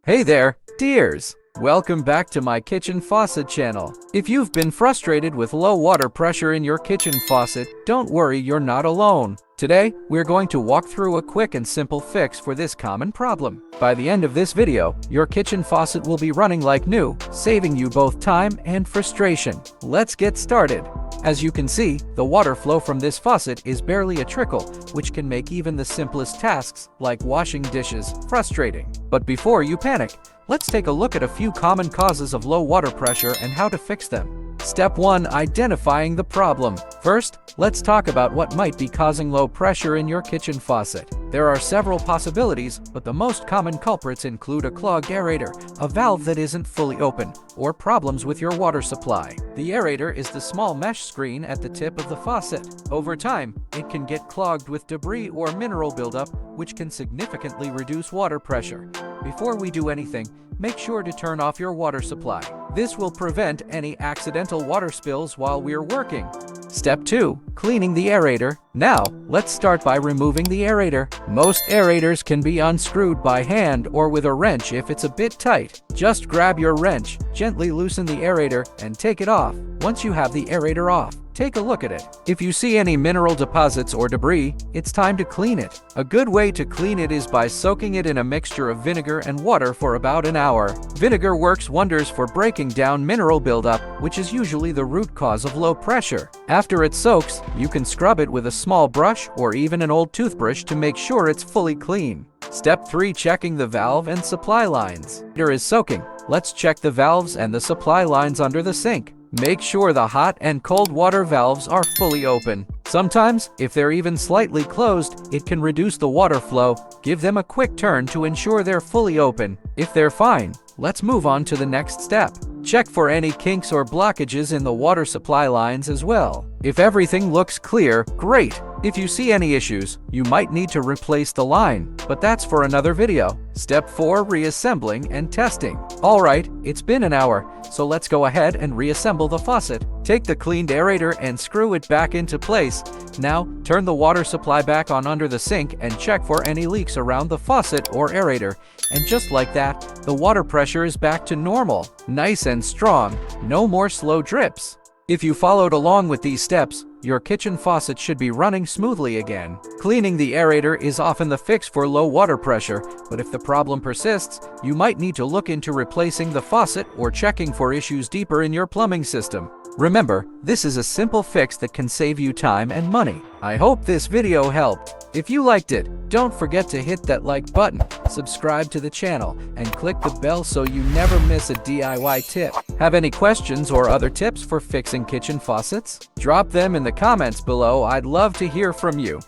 Hey there, dears! Welcome back to my kitchen faucet channel. If you've been frustrated with low water pressure in your kitchen faucet, don't worry, you're not alone. Today, we're going to walk through a quick and simple fix for this common problem. By the end of this video, your kitchen faucet will be running like new, saving you both time and frustration. Let's get started. As you can see, the water flow from this faucet is barely a trickle, which can make even the simplest tasks, like washing dishes, frustrating. But before you panic, let's take a look at a few common causes of low water pressure and how to fix them. Step 1. Identifying the problem. First, let's talk about what might be causing low pressure in your kitchen faucet. There are several possibilities, but the most common culprits include a clogged aerator, a valve that isn't fully open, or problems with your water supply. The aerator is the small mesh screen at the tip of the faucet. Over time, it can get clogged with debris or mineral buildup, which can significantly reduce water pressure. Before we do anything, make sure to turn off your water supply. This will prevent any accidental water spills while we're working. Step 2. Cleaning the aerator. Now, let's start by removing the aerator. Most aerators can be unscrewed by hand or with a wrench if it's a bit tight. Just grab your wrench, gently loosen the aerator, and take it off. Once you have the aerator off, take a look at it. If you see any mineral deposits or debris, it's time to clean it. A good way to clean it is by soaking it in a mixture of vinegar and water for about an hour. Vinegar works wonders for breaking down mineral buildup, which is usually the root cause of low pressure. After it soaks, you can scrub it with a small brush or even an old toothbrush to make sure it's fully clean. Step 3. Checking the valve and supply lines. Water is soaking. Let's check the valves and the supply lines under the sink. Make sure the hot and cold water valves are fully open. Sometimes, if they're even slightly closed, it can reduce the water flow. Give them a quick turn to ensure they're fully open. If they're fine, let's move on to the next step. Check for any kinks or blockages in the water supply lines as well. If everything looks clear, great. If you see any issues, you might need to replace the line, but that's for another video. Step 4. Reassembling and testing. Alright, it's been an hour, so let's go ahead and reassemble the faucet. Take the cleaned aerator and screw it back into place. Now, turn the water supply back on under the sink and check for any leaks around the faucet or aerator. And just like that, the water pressure is back to normal. Nice and strong, no more slow drips. If you followed along with these steps, your kitchen faucet should be running smoothly again. Cleaning the aerator is often the fix for low water pressure, but if the problem persists, you might need to look into replacing the faucet or checking for issues deeper in your plumbing system. Remember, this is a simple fix that can save you time and money. I hope this video helped. If you liked it, don't forget to hit that like button, subscribe to the channel, and click the bell so you never miss a DIY tip. Have any questions or other tips for fixing kitchen faucets? Drop them in the comments below. I'd love to hear from you.